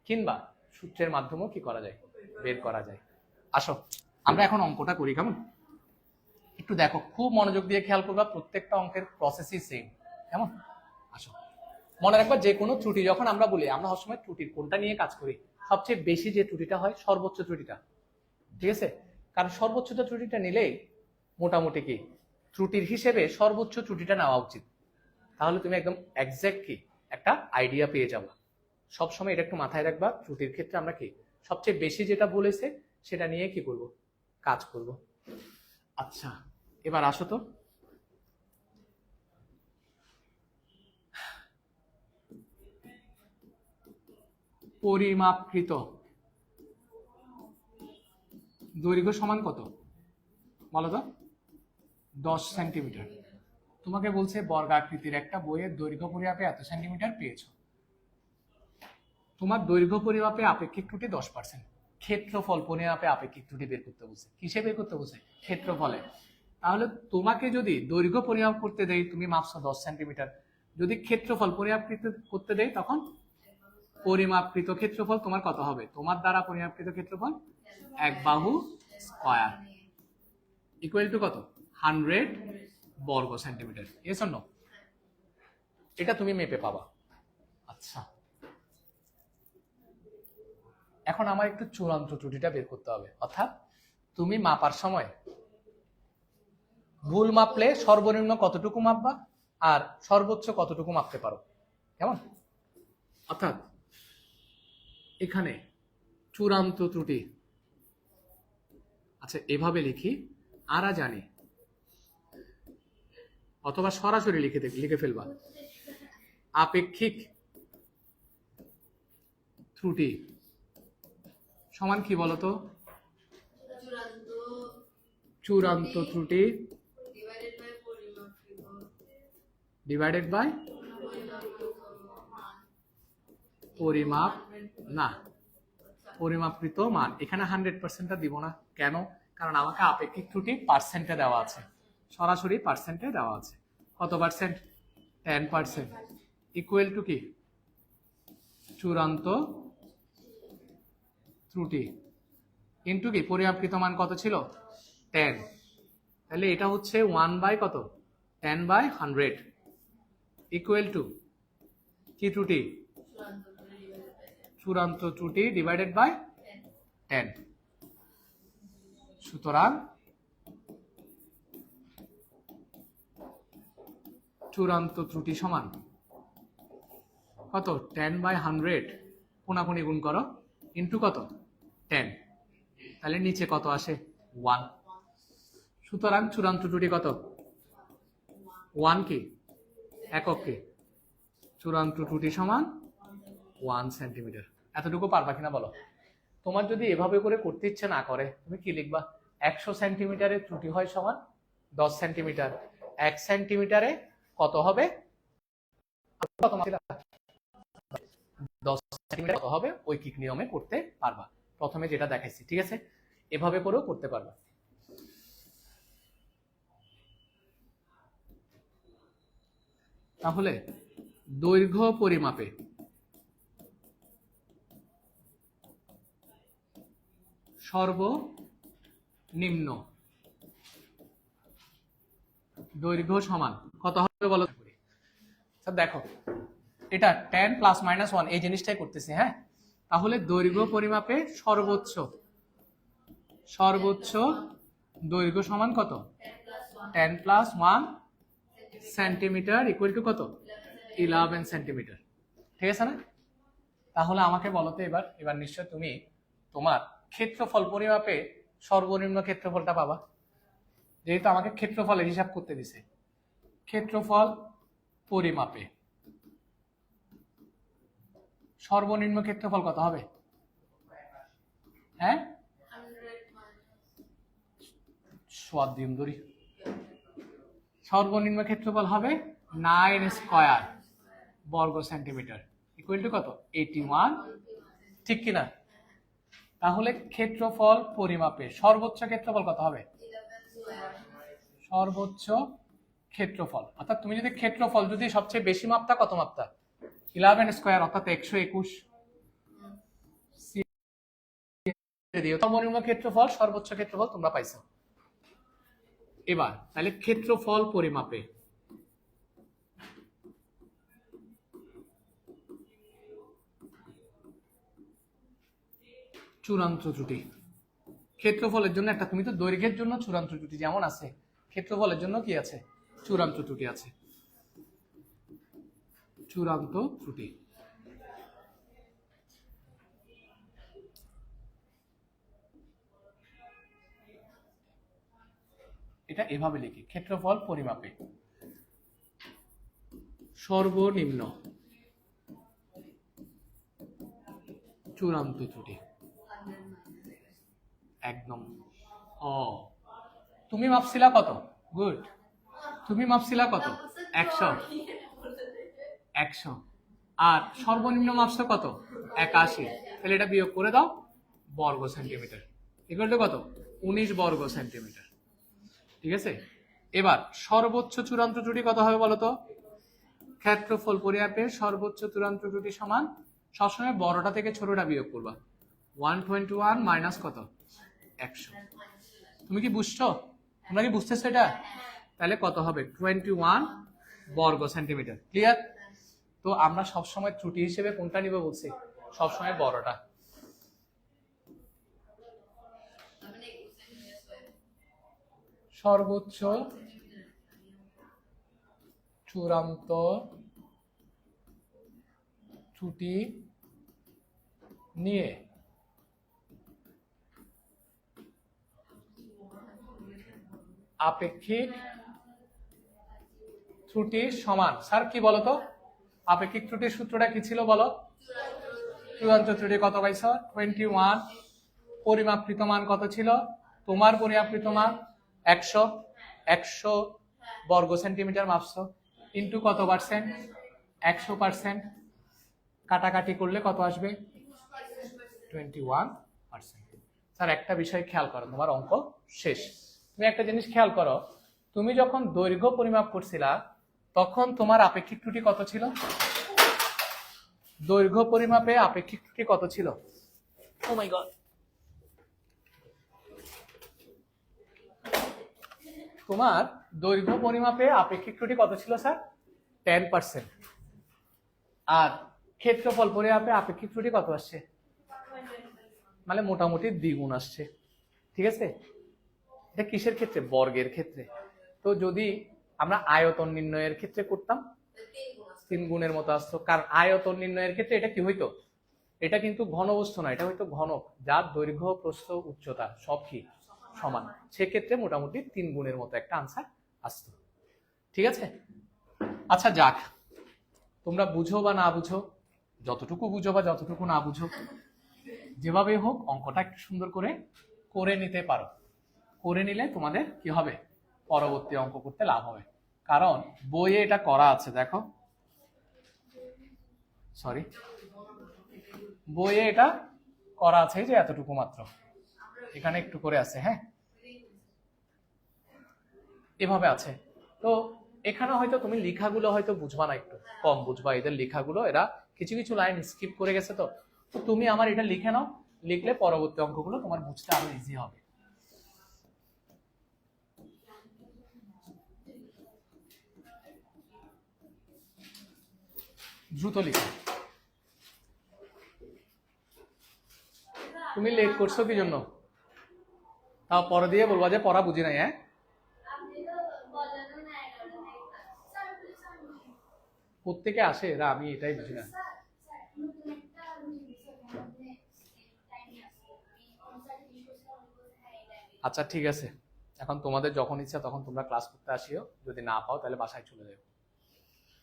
S1: কিংবা সূত্রের মাধ্যমেও কি করা যায়? বের করা যায়। আসো আমরা এখন অঙ্কটা করি, কেমন? একটু দেখো, খুব মনোযোগ দিয়ে খেয়াল করবা, প্রত্যেকটা অঙ্কের প্রসেসই সেম, কেমন? আসো মনে রাখবা, যে কোনো ত্রুটি যখন আমরা বলি, আমরা সবসময় ত্রুটির কোনটা নিয়ে কাজ করি? সবচেয়ে বেশি যে ত্রুটিটা হয় সর্বোচ্চ ত্রুটিটা, ঠিক আছে? কারণ সর্বোচ্চ ত্রুটিটা নিলেই মোটামুটি কি ত্রুটির হিসেবে সর্বোচ্চ ত্রুটিটা নেওয়া উচিত। তাহলে তুমি একদম এক্সাক্ট কি একটা আইডিয়া পেয়ে যাবা। সবসময় এটা একটু মাথায় রাখবা, ত্রুটির ক্ষেত্রে আমরা কি সবচেয়ে বেশি যেটা বলেছে সেটা নিয়ে কি করব? কাজ করব। আচ্ছা এবার আসো তো, পরিমাপকৃত দৈর্ঘ্য সমান কত বলো তো? 10 সেন্টিমিটার। তোমাকে বলছে বর্গাকৃতির একটা বইয়ের দৈর্ঘ্য পরিমাপে এত সেন্টিমিটার পেয়েছো। তোমার দৈর্ঘ্য পরিমাপে আপেক্ষিক ত্রুটি 10%। ক্ষেত্রফল পরিমাপে আপেক্ষিক ত্রুটি বের করতে বলছে। কিসে বের করতে বলছে? ক্ষেত্রফলে। তাহলে তোমাকে যদি দৈর্ঘ্য পরিমাপ করতে দেই, তুমি মাপছো 10 সেন্টিমিটার, যদি ক্ষেত্রফল পরিমাপ করতে দেই, তখন পরিমাপকৃত ক্ষেত্রফল তোমার কত হবে? তোমার দ্বারা পরিমাপকৃত ক্ষেত্রফল এক বাহু স্কয়ার ইকুয়াল টু কত? 100 বর্গ সেন্টিমিটার। Yes or no? এটা তুমি মেপে পাবা। আচ্ছা এখন আমার একটু চূড়ান্ত ত্রুটিটা বের করতে হবে। অর্থাৎ তুমি মাপার সময় ভুল মাপলে সর্বনিম্ন কতটুকু মাপবা আর সর্বোচ্চ কতটুকু মাপতে পারো, কেমন? অর্থাৎ এখানে চূড়ান্ত ত্রুটি, আচ্ছা এভাবে লিখি, আরা জানি, অথবা সরাসরি লিখে ফেলবা, আপেক্ষিক ত্রুটি সমান কি বলতো? চূড়ান্ত ত্রুটি ডিভাইডেড বাই পরিমাপ, না পরিমাপকৃত মান। এখানে 100%টা দিব না, কেন? কারণ আমাকে আপেক্ষিক ত্রুটি পার্সেন্টে দেওয়া আছে, সরাসরি পার্সেন্টে দেওয়া আছে। কত পার্সেন্ট? 10%। ইকুয়াল টু কি? চূড়ান্ত ত্রুটি ইন্টু কি পরিমাপকৃত মান কত ছিল? 10। তাহলে এটা হচ্ছে 1 বাই কত? 10 বাই 100 ইকুয়াল টু কি ত্রুটি? চূড়ান্ত ত্রুটি ডিভাইডেড বাই 10। সুতরাং চূড়ান্ত ত্রুটি সমান কত? 10 বাই 100 কোনাকুনি গুণ করো ইন্টু কত? 10। তাহলে নিচে কত আসে? 1। সুতরাং চূড়ান্ত ত্রুটি কত? 1 কি একক কি চূড়ান্ত ত্রুটি সমান 1 সেন্টিমিটার। এতটুকু পারবা কিনা বলো? তোমার যদি এভাবে করে করতে ইচ্ছে না করে তুমি কি লিখবা? 100 সেন্টিমিটারের ত্রুটি হয় সমান 10 সেন্টিমিটার। 1 সেন্টিমিটারে কত হবে? 10 সেন্টিমিটার কত হবে? ঐকিক নিয়মে করতে পারবা। প্রথমে যেটা দেখাইছি, ঠিক আছে? এভাবে করেও করতে পারবা। তাহলে দৈর্ঘ্য পরিমাপে সর্বনিম্ন দৈর্ঘ্য সমান কত হবে বলো? দেখো এটা 10 প্লাস মাইনাস 1 এই জিনিসটাই করতেছি, হ্যাঁ? তাহলে দৈর্ঘ্য পরিমাপে সর্বোচ্চ দৈর্ঘ্য সমান কত? 10 প্লাস 1 সেন্টিমিটার ইকুয়াল টু কত? 11 সেন্টিমিটার। ঠিক আছে না? তাহলে আমাকে বলো তো এবার নিশ্চয় তুমি তোমার ক্ষেত্রফল পরিমাপে সর্বনিম্ন ক্ষেত্রফলটা পাবা, যেহেতু আমাকে ক্ষেত্রফলের হিসাব করতে দিছে। ক্ষেত্রফল পরিমাপে সর্বনিম্ন ক্ষেত্রফল কত হবে? হ্যাঁ, সর্বনিম্ন ক্ষেত্রফল হবে 9 স্কয়ার বর্গ সেন্টিমিটার ইকুয়াল টু কত? 81, ঠিক কিনা? তাহলে ক্ষেত্রফল পরিমাপে সর্বোচ্চ ক্ষেত্রফল কত হবে? সর্বোচ্চ ক্ষেত্রফল, অর্থাৎ তুমি যদি ক্ষেত্রফল যদি সবচেয়ে বেশি মাপতা, কত মাপতা? 11 স্কয়ার অর্থাৎ 121। সর্বনিম্ন ক্ষেত্রফল সর্বোচ্চ ক্ষেত্রফল তোমরা পাইছো। এবার তাহলে ক্ষেত্রফল পরিমাপে চূড়ান্ত ত্রুটি। ক্ষেত্রফলের জন্য একটা, তুমি তো দৈর্ঘ্যের জন্য চূড়ান্ত ত্রুটি যেমন আছে, ক্ষেত্রফলের জন্য কি আছে? চূড়ান্ত ত্রুটি আছে। চূড়ান্ত ত্রুটি এটা এভাবে লিখি, ক্ষেত্রফল পরিমাপে সর্বনিম্ন চূড়ান্ত ত্রুটি। একদম। তুমি মাপছিলা কত? গুড। তুমি মাপছিলা কত? 100। আর সর্বনিম্ন মাপছো কত? 81। তাহলে এটা বিয়োগ করে দাও, বর্গ সেন্টিমিটার ইকুয়াল টু কত? 19 বর্গ সেন্টিমিটার। ঠিক আছে? এবার সর্বোচ্চ চূড়ান্ত ত্রুটি কত হবে বলো তো? ক্ষেত্রফল পরিমাপে সর্বোচ্চ চূড়ান্ত ত্রুটি সমান, সবসময় বড়টা থেকে ছোটটা বিয়োগ করবা। 121 মাইনাস কত? 100। তুমি কি বুঝছো? তোমরা কি বুঝতেছো এটা? তাহলে কত হবে? 21 বর্গ সেন্টিমিটার। ক্লিয়ার? তো আমরা সবসময় ত্রুটি হিসেবে কোনটা নিব বলছি? সবসময় বড়টা। সর্বোচ্চ চূড়ান্ত ত্রুটি নিয়ে আপেক্ষিক ত্রুটির সমান। স্যার কি বলতো? আপেক্ষিক ত্রুটির সূত্রটা কি ছিল বলো? চূড়ান্ত ত্রুটি কত পাইছো? 21। পরিমাপকৃত মান কত ছিল? তোমার পরিমাপকৃত মান 100 বর্গ সেন্টিমিটার মাপছো, ইন্টু কত পার্সেন্ট? 100%। কাটাকাটি করলে কত আসবে? 21%। স্যার একটা বিষয় খেয়াল করো, তোমার অঙ্ক শেষ। তুমি একটা জিনিস খেয়াল করো, তুমি যখন দৈর্ঘ্য পরিমাপ করছিলা তখন তোমার আপেক্ষিক ত্রুটি কত ছিল? দৈর্ঘ্য পরিমাপে আপেক্ষিক ত্রুটি কত ছিল? ও মাই গড, তোমার দৈর্ঘ্য পরিমাপে আপেক্ষিক ত্রুটি কত ছিল স্যার? 10%। আর ক্ষেত্রফল পরিমাপে আপেক্ষিক ত্রুটি কত আসছে? মানে মোটামুটি দ্বিগুণ আসছে। ঠিক আছে? এটা কিসের ক্ষেত্রে? বর্গের ক্ষেত্রে। তো যদি আমরা আয়তন নির্ণয়ের ক্ষেত্রে করতাম 3 গুণের মতো আসতো, কারণ আয়তন নির্ণয়ের ক্ষেত্রে এটা কি হইতো? এটা কিন্তু ঘনবস্তু না, এটা হয়তো ঘনক, যার দৈর্ঘ্য প্রস্থ উচ্চতা সব কি সমান। সেক্ষেত্রে মোটামুটি 3 গুণের মতো একটা আনসার আসতো। ঠিক আছে? আচ্ছা যাক, তোমরা বুঝো বা না বুঝো, যতটুকু বুঝো বা যতটুকু না বুঝো, যেভাবে হোক অঙ্কটা একটু সুন্দর করে করে নিতে পারো। করে নিলে তোমাদের কি হবে, পরবর্তী অঙ্ক করতে লাভ হবে। কারণ বইয়ে এটা করা আছে, দেখো, সরি, বইয়ে এটা করা আছে যে এতটুকু মাত্র, এখানে একটু করে আছে, হ্যাঁ এভাবে আছে। তো এখানে হয়তো তুমি লেখাগুলো হয়তো বুঝবা না, একটু কম বুঝবা এদের লেখাগুলো, এরা কিছু কিছু লাইন স্কিপ করে গেছে। তো তো তুমি আমার এটা লিখে নাও, লিখলে পরবর্তী অঙ্কগুলো তোমার বুঝতে আরো ইজি হবে। দ্রুত লিখো। তুমি লেট করছো কি জন্য? তাও পরে দিয়ে বলবা যে পড়া বুঝি নাই। হ্যাঁ, প্রত্যেকে আসে এরা, আমি এটাই বুঝি না। আচ্ছা ঠিক আছে, এখন তোমাদের যখন ইচ্ছা তখন তোমরা ক্লাস করতে আসিও, যদি না পাও তাহলে বাসায় চলে যাও,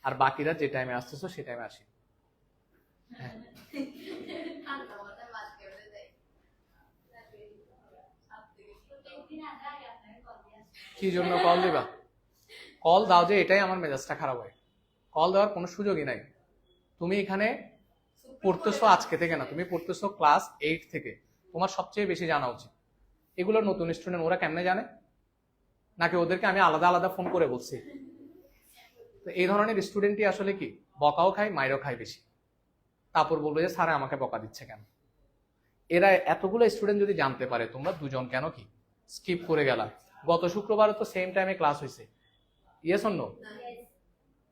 S1: আর বাকিরা যে টাইমে আসতেছো সেই টাইমে আসি। হ্যাঁ, কি জন্য কল দিবা? কল দাও যে এটাই আমার মেজাজটা খারাপ হয়, কল দেওয়ার কোনো সুযোগই নাই। তুমি এখানে পড়তেছো আজকে থেকে না, তুমি পড়তেছো ক্লাস 8 থেকে, তোমার সবচেয়ে বেশি জানা উচিত। এগুলো নতুন স্টুডেন্ট, ওরা কেমনে জানে? নাকি ওদেরকে আমি আলাদা আলাদা ফোন করে বলছি? তো এই ধরনের স্টুডেন্টই আসলে কি বকাও খায়, মাইরও খায় বেশি, তারপর বলবে যে স্যার আমাকে বকা দিচ্ছে কেন। এরা এতগুলো স্টুডেন্ট যদি জানতে পারে তোমরা দুজন কেন কি স্কিপ করে গেলা, গত শুক্রবারে তো সেম টাইমে ক্লাস হয়েছে, ইয়েস অর নো?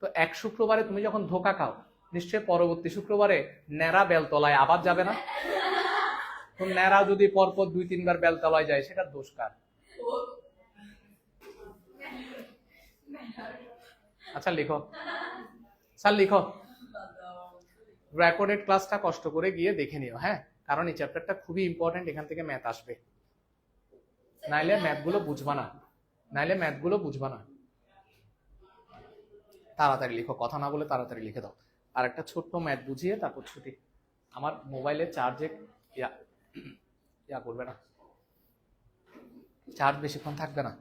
S1: তো এক শুক্রবারে তুমি যখন ধোকা খাও, নিশ্চয়ই পরবর্তী শুক্রবারে ন্যাড়া বেলতলায় আবার যাবে না? তো ন্যাড়া যদি পরপর 2-3 বার বেলতলায় যায়, সেটা দোষ কার? আচ্ছা লিখো, স্যার লিখো, রেকর্ডেড ক্লাসটা কষ্ট করে গিয়ে দেখে নিও, হ্যাঁ, কারণ এই চ্যাপ্টারটা খুবই ইম্পর্টেন্ট, এখান থেকে ম্যাথ আসবে, নাইলে ম্যাথগুলো বুঝবা না, নাইলে ম্যাথগুলো বুঝবা না। তাড়াতাড়ি লিখো, কথা না বলে তাড়াতাড়ি লিখে দাও। আর একটা ছোট্ট ম্যাথ বুঝিয়ে তারপর ছুটি। আমার মোবাইলের চার্জে ইয়া ইয়া করবে না, চার্জ বেশিক্ষণ থাকবে না।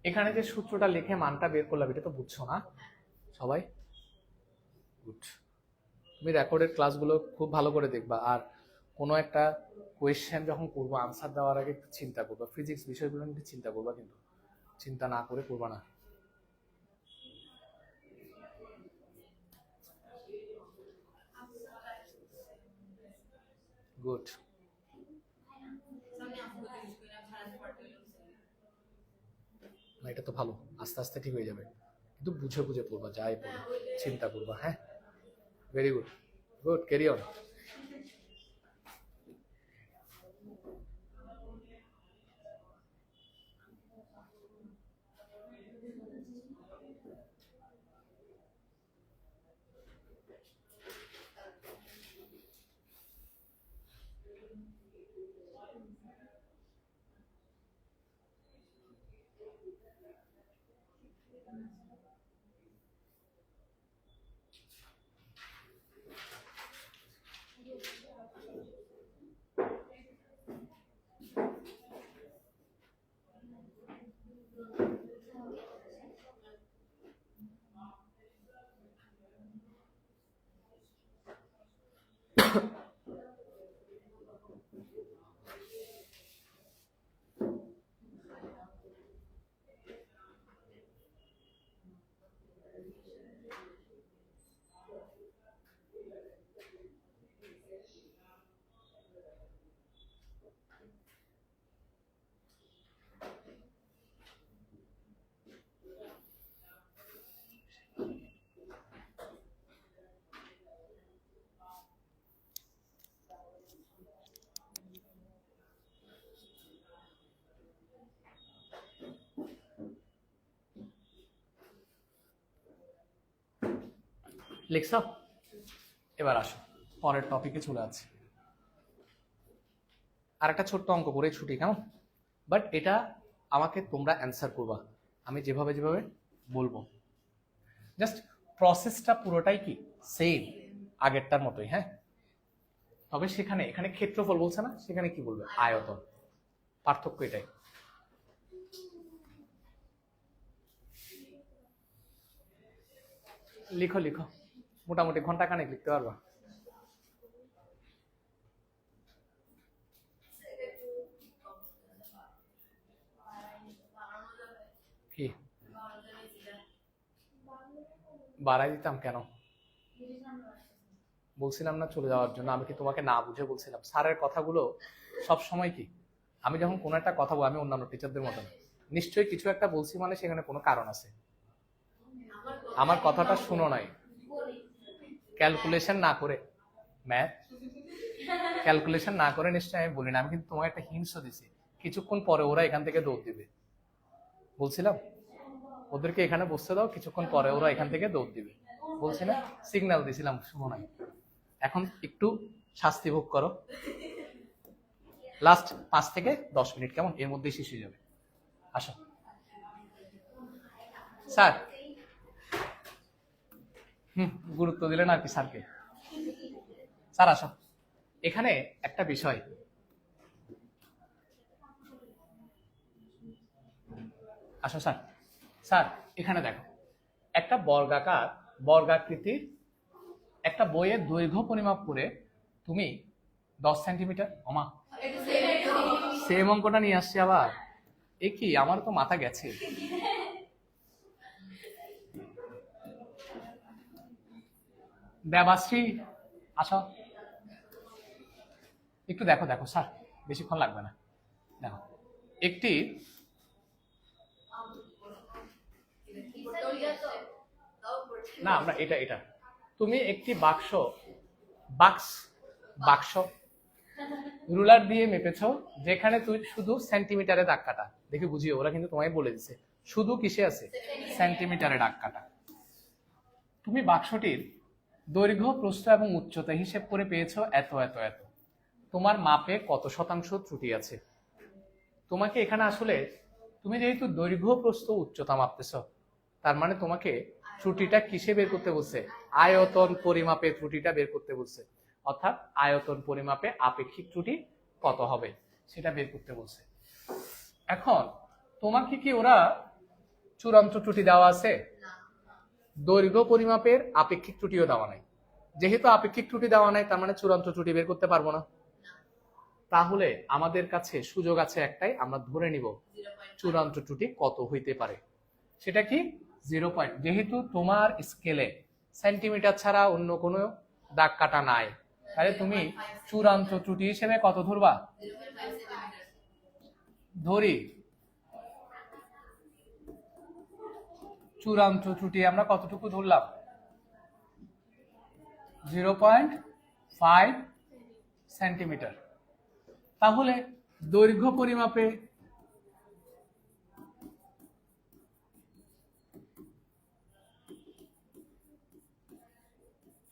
S1: এখানে যে সূত্রটা লিখে মানটা বের করলাম, এটা তো বুঝছো না সবাই? গুড। তুমি রেকর্ডেড ক্লাসগুলো খুব ভালো করে দেখবা, আর কোনো একটা কোয়েশ্চেন যখন করবো আনসার দেওয়ার আগে একটু চিন্তা করবা, ফিজিক্স বিষয়গুলো নিয়ে চিন্তা করবা, কিন্তু চিন্তা না করে করবা না। গুড। এটা তো ভালো, আস্তে আস্তে ঠিক হয়ে যাবে, কিন্তু বুঝে বুঝে পড়বা, যাই পড়ো চিন্তা করবা, হ্যাঁ। Very good, good, carry on. লিখছ? এবার আসো পরের টপিকে চলে আছে। আর একটা ছোট্ট অঙ্ক করে ছুটি, কেমন? বাট এটা আমাকে তোমরা অ্যান্সার করবা আমি যেভাবে যেভাবে বলবো। জাস্ট প্রসেসটা পুরোটাই কি সেম আগেরটার মতোই, হ্যাঁ। তবে সেখানে এখানে ক্ষেত্রফল বলছে না, সেখানে কি বলবে? আয়তন। পার্থক্য এটাই। লিখো লিখো, মোটামুটি ঘন্টা খানেক লিখতে পারবা। কি বাড়াই দিতাম কেন? বলছিলাম না চলে যাওয়ার জন্য? আমি কি তোমাকে না বুঝে বলছিলাম? স্যারের কথাগুলো সব সময় কি, আমি যখন কোনো একটা কথা বলি, আমি অন্যান্য টিচারদের মতো না, নিশ্চয়ই কিছু একটা বলছি মানে সেখানে কোনো কারণ আছে। আমার কথাটা শুনো নাই ক্যালকুলেশন না করে, ম্যাথ ক্যালকুলেশন না করে নিশ্চয়ই আমি বলি না। আমি কিন্তু তোমাকে একটা হিন্টসও দিছি, কিছুক্ষণ পরে ওরা এখান থেকে দৌড় দিবে। বলছিলাম ওদেরকে এখানে বসতে দাও, কিছুক্ষণ পরে ওরা এখান থেকে দৌড় দিবে, বলছি না? সিগন্যাল দিছিলাম, শুনো নাই। এখন একটু শাস্তি ভোগ করো, লাস্ট 5 থেকে 10 মিনিট, কেমন? এর মধ্যেই শেষ হয়ে যাবে। আসো স্যার। গুরুত্ব দিলেন আর কি স্যারকে। স্যার আসো, এখানে একটা বিষয়, আসো স্যার। স্যার এখানে দেখো, একটা বর্গাকৃতির একটা বইয়ের দৈর্ঘ্য পরিমাপ করে তুমি 10 সেন্টিমিটার, ওমা সেম অঙ্কটা নিয়ে আসছি আবার। এ কি, আমার তো মাথা গেছে। দেবাশ্রী আসো, একটু দেখো। দেখো স্যার, বেশিক্ষণ লাগবে না। দেখো, একটি না, আমরা এটা তুমি একটি বাক্স রুলার দিয়ে মেপেছো, যেখানে তুই শুধু সেন্টিমিটারে দাগ কাটা। দেখে বুঝিও, ওরা কিন্তু তোমায় বলে দিছে শুধু কিসে আছে, সেন্টিমিটারে দাগ কাটা। তুমি বাক্সটির দৈর্ঘ্য, প্রস্থ এবং উচ্চতা হিসেব করে পেয়েছো এত এত এত। তোমার মাপে কত শতাংশ ত্রুটি আছে? তোমাকে এখানে আসলে, তুমি যেহেতু দৈর্ঘ্য, প্রস্থ, উচ্চতা মাপতেছ, তার মানে তোমাকে ত্রুটিটা কিসে বের করতে বলছে? আয়তন পরিমাপে ত্রুটিটা বের করতে বলছে। অর্থাৎ আয়তন পরিমাপে আপেক্ষিক ত্রুটি কত হবে সেটা বের করতে বলছে। এখন তোমাকে কি ওরা চূড়ান্ত ত্রুটি দেওয়া আছে? দৈর্ঘ্য পরিমাপের আপেক্ষিক ত্রুটিও দেওয়া নাই। যেহেতু আপেক্ষিক ত্রুটি দেওয়া নাই, তার মানে চূড়ান্ত ত্রুটি বের করতে পারবো না। তাহলে আমাদের কাছে সুযোগ আছে একটাই, আমরা ধরে নিব চূড়ান্ত ত্রুটি কত হইতে পারে। সেটা কি? 0 যেহেতু তোমার স্কেলে সেন্টিমিটার ছাড়া অন্য কোনো দাগ কাটা নাই, তাহলে তুমি চূড়ান্ত ত্রুটি হিসেবে কত ধরবা? ধরি চূড়ান্ত ত্রুটি আমরা কতটুকু ধরলাম? 0.5 সেন্টিমিটার। তাহলে দৈর্ঘ্য পরিমাপে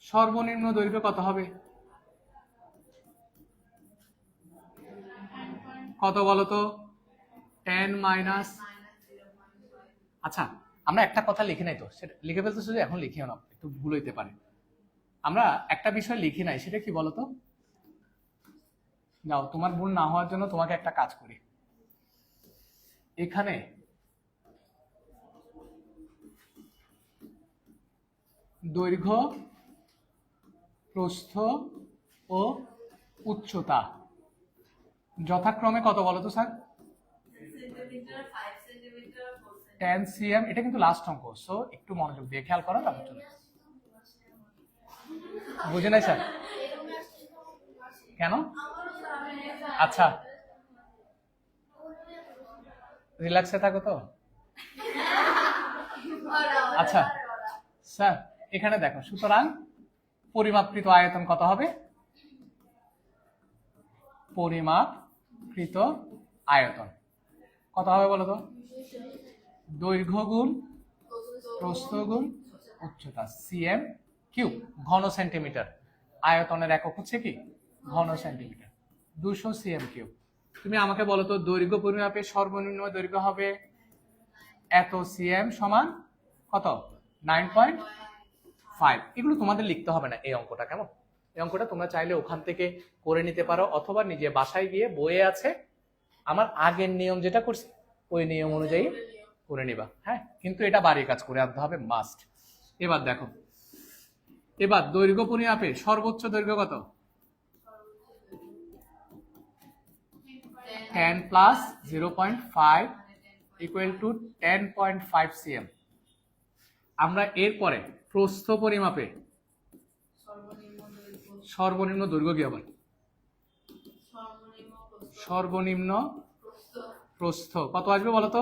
S1: সর্বনিম্ন দৈর্ঘ্য কত হবে? কত বলতো? 10 আচ্ছা, আমরা একটা কথা লিখি নাই তো, সেটা লিখে ফেলতেছো যে এখন লিখিও না, একটু ভুল হইতে পারে। আমরা একটা বিষয় লিখি নাই, সেটা কি বলতো? যাও, তোমার ভুল না হওয়ার জন্য তোমাকে একটা কাজ করি। এখানে দৈর্ঘ্য, প্রস্থ ও ও উচ্চতা যথাক্রমে কত বলো তো স্যার? 10 cm। এটা কিন্তু লাস্ট অঙ্ক, সো একটু মনোযোগ দিয়ে খেয়াল করো, তারপর চলো। বুঝে নাই স্যার? কেন? আচ্ছা, রিল্যাক্সে থাকো তো। আচ্ছা স্যার, এখানে দেখো, সুতরাং পরিমাপকৃত আয়তন কত হবে? পরিমাপকৃত আয়তন কত হবে বলো তো? দৈর্ঘ্য গুণ প্রস্থ গুণ উচ্চতা, সিএম কিউব, ঘন সেন্টিমিটার। আয়তনের একক হচ্ছে কি? ঘন সেন্টিমিটার। 200 CM cube. তুমি আমাকে বলো তো, দৈর্ঘ্য পরিমাপে সর্বনিম্ন দৈর্ঘ্য হবে এত সিএম সমান কত? 9.5। এগুলো তোমাদের লিখতে হবে না এই অঙ্কটা, কেমন? এই অঙ্কটা তোমরা চাইলে ওখান থেকে করে নিতে পারো, অথবা নিজে বাসায় গিয়ে বইয়ে আছে আমার আগের নিয়ম যেটা করছি ওই নিয়ম অনুযায়ী করে নিবা। হ্যাঁ, কিন্তু এটা বাড়ির কাজ করে আনতে হবে, মাস্ট। এবার দেখো, এবার দৈর্ঘ্য পরিমাপে সর্বোচ্চ দৈর্ঘ্য কত? 10 প্লাস 0.5 ইকুয়াল টু 10.5 সিএম। আমরা এরপরে প্রস্থ পরিমাপে সর্বনিম্ন দৈর্ঘ্য কি আবার? সর্বনিম্ন প্রস্থ কত আসবে বলতো?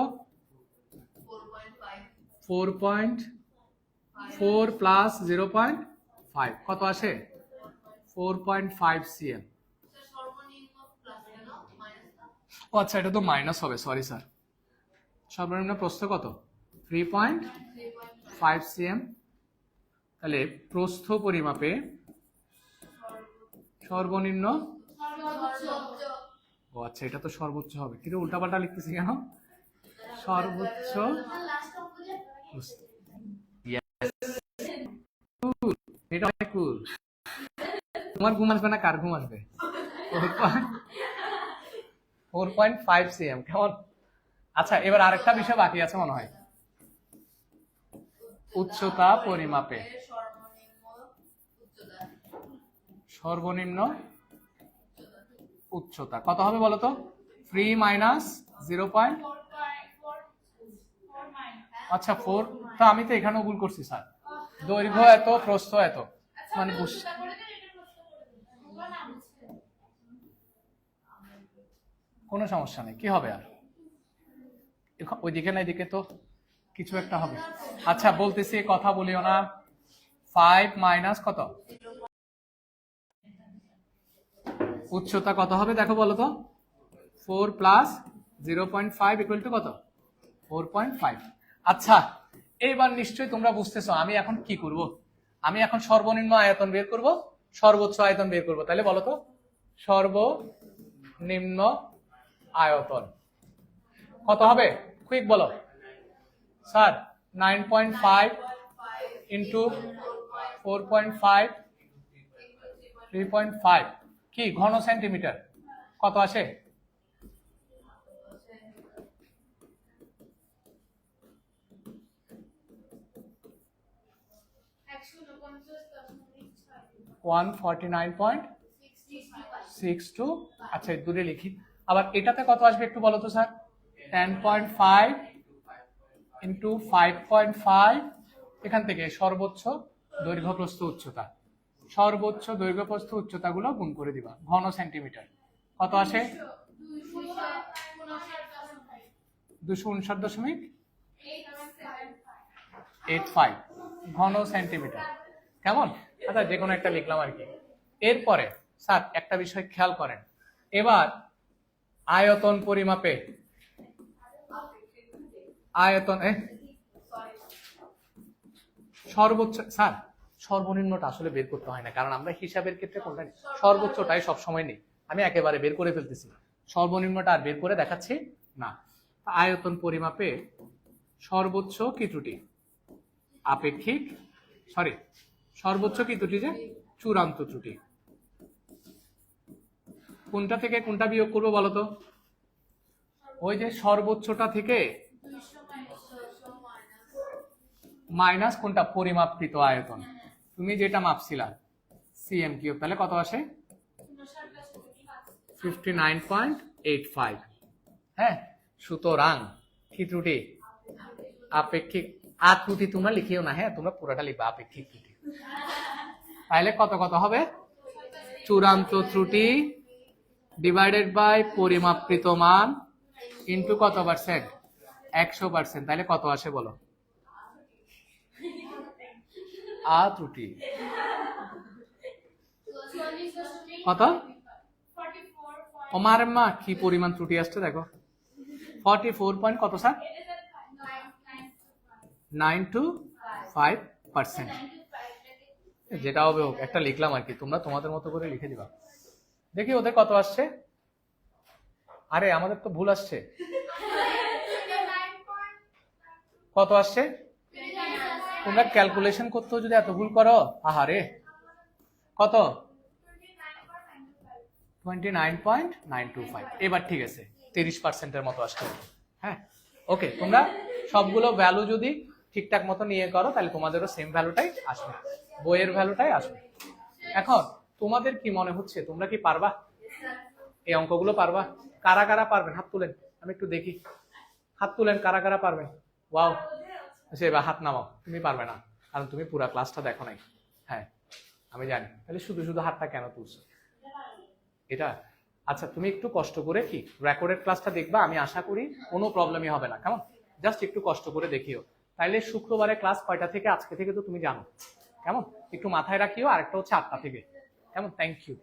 S1: 4.4 প্লাস 0.5 কত আসে? 4.5 সিএম। ও আচ্ছা, এটা তো মাইনাস হবে, সরি স্যার। সর্বনিম্ন প্রস্থ কত? 3.5 সিএম। তাহলে প্রস্থ পরিমাপে সর্বনিম্ন, ও আচ্ছা, এটা তো সর্বোচ্চ হবে, কিন্তু উল্টাপাল্টা লিখতেছি কেন? সর্বোচ্চ। এটা অনেক কুল। তোমার ঘুম আসবে না, কার ঘুম আসবে? 4.5 সিএম, কেমন? আচ্ছা, এবার আরেকটা বিষয় বাকি আছে মনে হয়, উচ্চতা পরিমাপে সর্বনিম্ন উচ্চতা কত হবে বলতো? 3 মাইনাস 0. আচ্ছা 4, তো আমি তো এখানেও ভুল করছি স্যার। দৈর্ঘ্য এত, প্রস্থ এত, মানে কোনো সমস্যা নেই, কি হবে আর? ওইদিকে না এদিকে তো কিছু একটা হবে। আচ্ছা বলতেছি, কথা বলিও না। 5 মাইনাস কত? উচ্চতা কত হবে দেখো বলো তো? 4 প্লাস 0.5 ইকুয়াল টু কত? 4.5। আচ্ছা, এইবার নিশ্চয়ই তোমরা বুঝতেছো আমি এখন কি করব। আমি এখন সর্বনিম্ন আয়তন বের করব, সর্বোচ্চ আয়তন বের করব। তাহলে বলো তো, সর্বনিম্ন আয়তন কত হবে? কুইক বলো স্যার। 9.5 ইন্টু 4.5 3.5 কি ঘন সেন্টিমিটার, কত আসে? ওয়ান 49.62। আচ্ছা দূরে লিখি। আবার এটাতে কত আসবে একটু বলো তো স্যার? 10.5 ইন্টু 5.5। এখান থেকে সর্বোচ্চ দৈর্ঘ্য প্রস্থ উচ্চতা, সর্বোচ্চ দৈর্ঘ্য প্রস্থ উচ্চতা গুলো গুণ করে দিবা। ঘন সেন্টিমিটার কত আসে? 259.85 ঘন সেন্টিমিটার, কেমন? আচ্ছা যে কোনো একটা লিখলাম আর কি। এরপরে স্যার একটা বিষয় খেয়াল করেন, এবার আয়তন পরিমাপে আয়তন সর্বোচ্চ, স্যার সর্বনিম্নটা আসলে বের করতে হয় না, কারণ আমরা হিসাবের ক্ষেত্রে কোনটা নেই, সর্বোচ্চটাই সবসময় নেই। আমি একেবারে বের করে ফেলতেছি, সর্বনিম্নটা আর বের করে দেখাচ্ছি না। আয়তন পরিমাপে সর্বোচ্চ কি ত্রুটি? আপেক্ষিক, সরি, সর্বোচ্চ কি ত্রুটি? যে চূড়ান্ত ত্রুটি। কোনটা থেকে কোনটা বিয়োগ করবো বলতো? ওই যে সর্বোচ্চটা থেকে মাইনাস কোনটা? পরিমাপকৃত আয়তন। তুমি যেটা মাপছিলা সিএম কিউব, তাহলে কত আসে? 59.85। হ্যাঁ, সুতরাং কি ত্রুটি? আপেক্ষিক। আর ত্রুটি তোমরা লিখিও না, হ্যাঁ তোমরা পুরোটা লিখবা আপেক্ষিক ত্রুটি। তাহলে কত কত হবে? চূড়ান্ত ত্রুটি ডিভাইডেড বাই পরিমাপকৃত মান ইন্টু কত পার্সেন্ট? 100%। তাহলে কত আসে বলো? ত্রুটি কত? আমার মা কি পরিমাণ ত্রুটি আসছে দেখো, 44 পয়েন্ট কত স্যার? 925%। যেটা হবে হোক, একটা লিখলাম আর কি, তোমরা তোমাদের মতো করে লিখে দিবা। দেখি ওদের কত আসছে। আরে আমাদের তো ভুল আসছে। কত আসছে? তোমরা ক্যালকুলেশন করতেও যদি এত ভুল করো, আহারে। কত? 29.925। এবার ঠিক আছে, 30%-এর মতো আসছে। হ্যাঁ ওকে, তোমরা সবগুলো ভ্যালু যদি ঠিকঠাক মতো নিয়ে করো তাহলে তোমাদেরও সেম ভ্যালুটাই আসবে, বইয়ের ভ্যালুটাই আসবে। এখন তোমাদের কি মনে হচ্ছে, তোমরা কি পারবা এই অঙ্কগুলো? পারবা? কারা কারা পারবেন হাত তুলেন, আমি একটু দেখি। হাত তুলেন কারা কারা পারবেন। ওয়াও, আচ্ছা এবার হাত নামাও। তুমি পারবে না, কারণ তুমি পুরো ক্লাসটা দেখো নাই। হ্যাঁ আমি জানি, তাহলে শুধু শুধু হাতটা কেন তুলছো এটা? আচ্ছা তুমি একটু কষ্ট করে কি রেকর্ডেড ক্লাসটা দেখবা, আমি আশা করি কোনো প্রবলেমই হবে না। কেমন? জাস্ট একটু কষ্ট করে দেখিও। তাইলে শুক্রবারে ক্লাস কয়টা থেকে? আজকে থেকে তো তুমি জানো। কেমন? একটু মাথায় রাখিও। আরেকটা হচ্ছে 8টা থেকে। কেমন? Thank you.